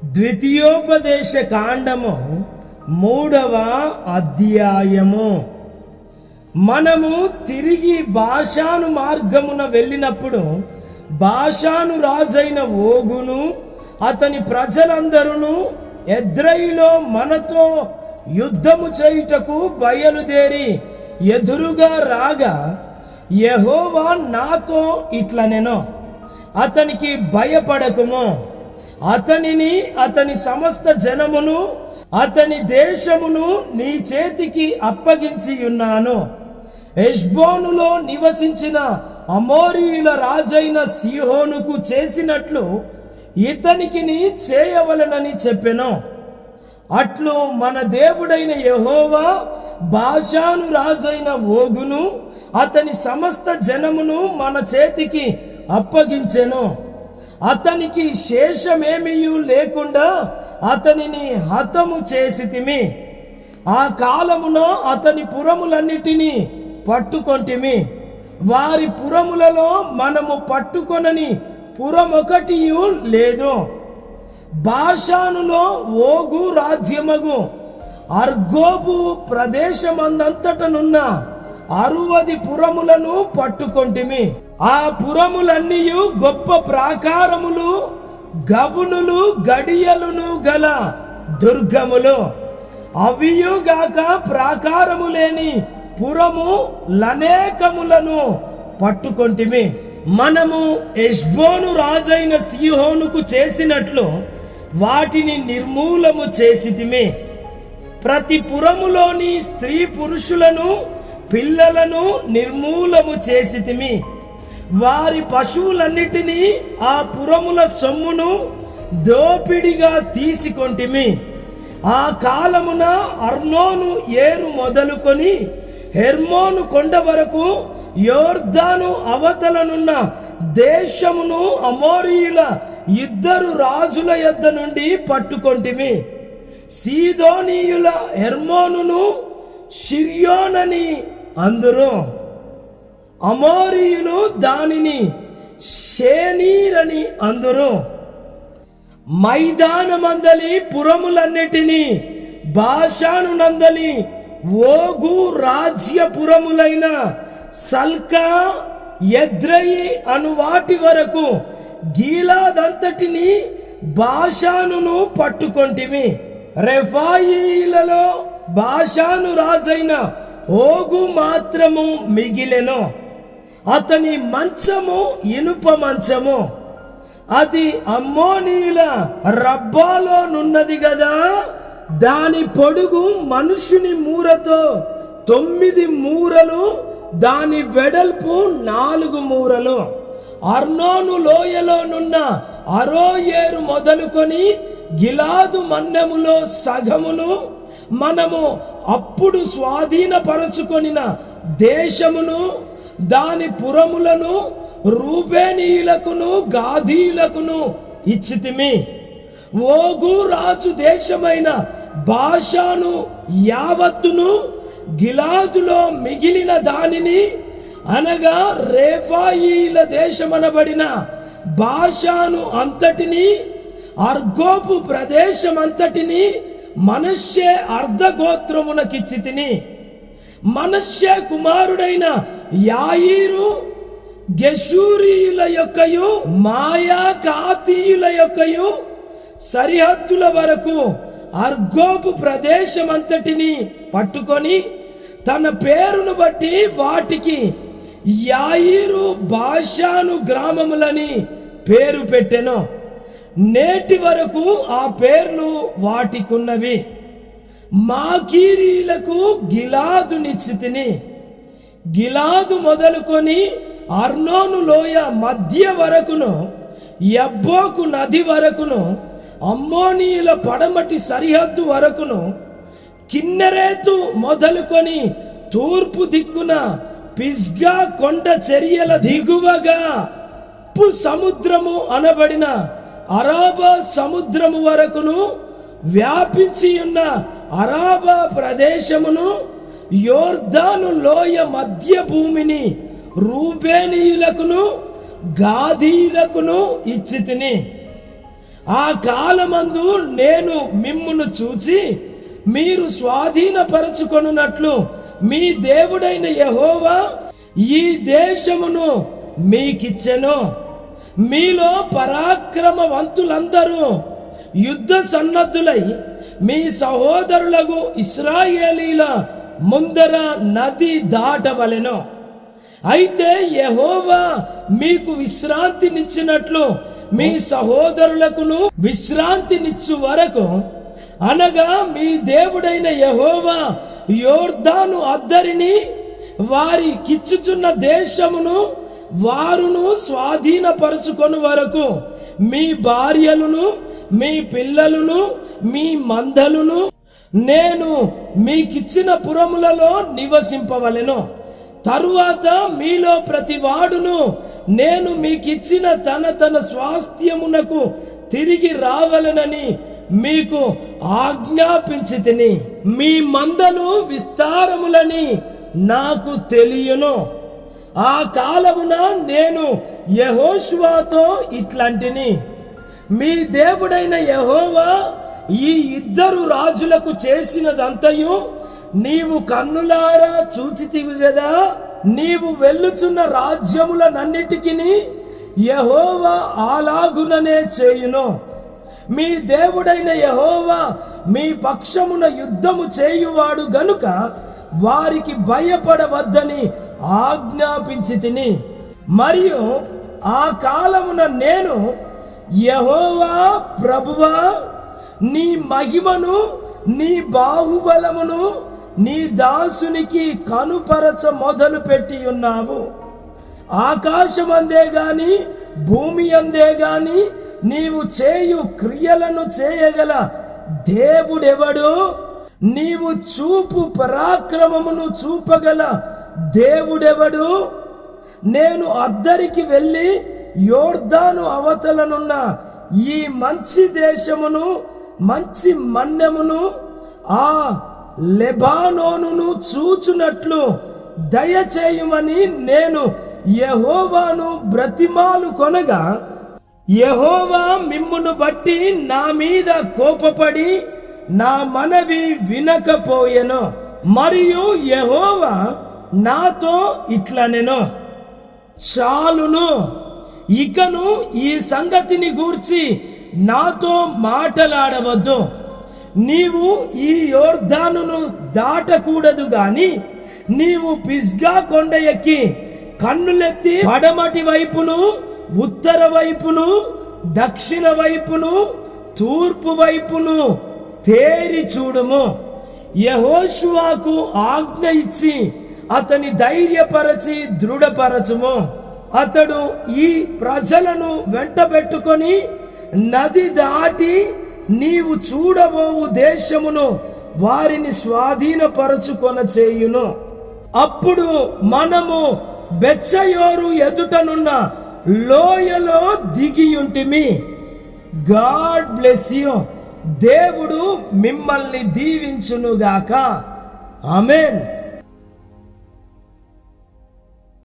ద్వితీయోపదేశ కాండము 3వ అధ్యాయము. మనము తిరిగి బాషాను మార్గమున వెళ్ళినప్పుడు బాషాను రాజైన ఓగును అతని ప్రజలందరూ ఎద్రెయిలో మనతో యుద్ధము చేయుటకు బయలుదేరి ఎదురుగా రాగా, యెహోవా నాతో ఇట్లనెను, అతనికి భయపడకుము, అతనిని అతని సమస్త జనమును అతని దేశమును నీ చేతికి అప్పగించి ఉన్నాను. హెష్బోనులో నివసించిన అమోరీయుల రాజైన సీహోనుకు చేసినట్లు ఇతనికి చేయవలనని చెప్పెను. అట్లు మన దేవుడైన యెహోవా బాషాను రాజైన ఓగును అతని సమస్త జనమును మన చేతికి అప్పగించెను. అతనికి శేషమేమియూ లేకుండా అతనిని హతము చేసితిమి. ఆ కాలమున అతని పురములన్నిటినీ పట్టుకొంటిమి. వారి పురములలో మనము పట్టుకొనని పురమొకటియు లేదు. బాషానులో ఓగు రాజ్యమగు అర్గోబు ప్రదేశమందంతటనున్న 60 పురములను పట్టుకొంటిమి. ఆ పురములన్నీయు గొప్ప ప్రాకారములు, గవునులు, గడియలును గల దుర్గములు. అవియుగాక ప్రాకారము లేని పురము లనేకములను పట్టుకొంటిమి. మనము హెష్బోను రాజైన సీహోనుకు చేసినట్లు వాటిని నిర్మూలము చేసితిమి. ప్రతి పురములోని స్త్రీ పురుషులను పిల్లలను నిర్మూలము చేసితిమి. వారి పశువులన్నిటినీ ఆ పురముల సొమ్మును దోపిడిగా తీసుకొంటిమి. ఆ కాలమున అర్నోను ఏరు మొదలుకొని హెర్మోను కొండ వరకు యోర్దాను అవతలనున్న దేశమును అమోరీయుల 2 రాజుల యొద్ద నుండి పట్టుకొంటిమి. సీదోనీయుల హెర్మోనును షిర్యోనని అందురు, అమోరీయులు దానిని షేనీరని అందురు. మైదానమందలి పురములన్నిటినీ బాషాను నందలి ఓగు రాజ్యపురములైన సల్కా, ఎద్రెయి అను వాటి వరకు గీలాదంతటిని బాషానును పట్టుకొంటిమి. రెఫాయీలలో బాషాను రాజైన ఓగు మాత్రము మిగిలెను. అతని మంచము ఇనుప మంచము. అది అమ్మోనీయుల రబ్బాలోనున్నది గదా. దాని పొడుగు మనుషుని మూరతో 9 మూరలు, దాని వెడల్పు 4 మూరలు. అర్నోను లోయలోనున్న అరోయేరు మొదలుకొని గిలాదు మన్నెములో సగమును, మనము అప్పుడు స్వాధీనపరచుకొనిన దేశమును దాని పురములను రూబేనీయులకును గాదీయులకును ఇచ్చితిమి. ఓగు రాజు దేశమైన బాషాను యావత్తును, గిలాదులో మిగిలిన దానిని అనగా రేఫాయీల దేశమనబడిన బాషాను అంతటిని, అర్గోబు ప్రదేశమంతటిని మనష్షే అర్ధగోత్రమునకిచ్చితిని. మనష్షే కుమారుడైన యాయీరు గెషూరీయుల యొక్కయు మాయాకాతీయుల యొక్కయు సరిహద్దుల వరకు అర్గోబు ప్రదేశమంతటిని పట్టుకొని తన పేరును బట్టి వాటికి యాయీరు బాషాను గ్రామములని పేరు పెట్టెను. నేటి వరకు ఆ పేర్లు వాటికున్నవి. మాకీరీలకు గిలాదునిచ్చితిని. గిలాదు మొదలుకొని అర్నోను లోయ మధ్య వరకును, యబ్బోకు నది వరకును, అమ్మోనీయుల పడమటి సరిహద్దు వరకును, కిన్నెరేతు మొదలుకొని తూర్పు దిక్కున పిస్గా కొండ చర్యల దిగువగా ఉప్పు సముద్రము అనబడిన అరాబా సముద్రము వరకును వ్యాపించి ఉన్న అరాబా ప్రదేశమును, యోర్దాను లోయ మధ్య భూమిని రూబేనీయులకును గాదీయులకును ఇచ్చితిని. ఆ కాలమందు నేను మిమ్మును చూచి మీరు స్వాధీనపరచుకొనున్నట్లు మీ దేవుడైన యెహోవా ఈ దేశమును మీకిచ్చెను. మీలో పరాక్రమవంతులందరూ యుద్ధ సన్నద్ధులై మీ సహోదరులకు ఇశ్రాయేలీల ముందర నది దాటవలెను. అయితే యెహోవా మీకు విశ్రాంతినిచ్చినట్లు మీ సహోదరులకును విశ్రాంతినిచ్చు వరకు, అనగా మీ దేవుడైన యెహోవా యోర్దాను అద్దరిని వారికిచ్చుచున్న దేశమును వారును స్వాధీనపరచుకొని వరకు మీ భార్యలను మీ పిల్లలను మీ మందలను నేను మీకిచ్చిన పురములలో నివసింపవలెను. తరువాత మీలో ప్రతివాడును నేను మీకిచ్చిన తన స్వాస్థ్యమునకు తిరిగి రావలెనని మీకు ఆజ్ఞాపించితిని. మీ మందలు విస్తారములని నాకు తెలియను. ఆ కాలమున నేను యెహోషువతో ఇట్లాంటిని, మీ దేవుడైన యెహోవా ఈ ఇద్దరు రాజులకు చేసినదంతయు నీవు కన్నులారా చూచితివి గదా. నీవు వెళ్ళుచున్న రాజ్యములనన్నిటికీ యెహోవా అలాగుననే చేయును. మీ దేవుడైన యెహోవా మీ పక్షమున యుద్ధము చేయువాడు గనుక వారికి భయపడవద్దని ఆజ్ఞాపించితిని. మరియు ఆ కాలమున నేను యెహోవా ప్రభువా, నీ మహిమను నీ బాహుబలమును నీ దాసునికి కనుపరచ మొదలు పెట్టి ఉన్నావు. ఆకాశమందే గాని భూమి అందే గాని నీవు చేయు క్రియలను చేయగల దేవుడెవడు? నీవు చూపు పరాక్రమమును చూపగల దేవుడెవడు? నేను అద్దరికి వెళ్ళి యోర్దాను అవతలనున్న ఈ మంచి దేశమును మంచి మన్యమును ఆ లెబానోనును చూచునట్లు దయచేయుమని నేను యెహోవాను బ్రతిమాలు కొనగా, యెహోవా మిమ్మును బట్టి నా మీద కోపపడి నా మనవి వినకపోయెను. మరియు యెహోవా నాతో ఇట్లనెను, చాలును, ఇకను ఈ సంగతిని గూర్చి నాతో మాటలాడవద్దు. నీవు ఈ యోర్దానును దాటకూడదు గాని నీవు పిస్గా కొండ ఎక్కి కన్నులెత్తి పడమటి వైపును ఉత్తర వైపును దక్షిణ వైపును తూర్పు వైపును తేరి చూడుము. యెహోషువకు ఆజ్ఞ ఇచ్చి అతని ధైర్యపరచి దృఢపరచుము. అతడు ఈ ప్రజలను వెంటబెట్టుకొని నది దాటి నీవు చూడబోవు దేశమును వారిని స్వాధీనపరచుకొన చేయును. అప్పుడు మనము బెత్షయోరు ఎదుటనున్న లోయలో దిగియుంటిమి. God bless you. దేవుడు మిమ్మల్ని దీవించునుగాక. ఆమేన్.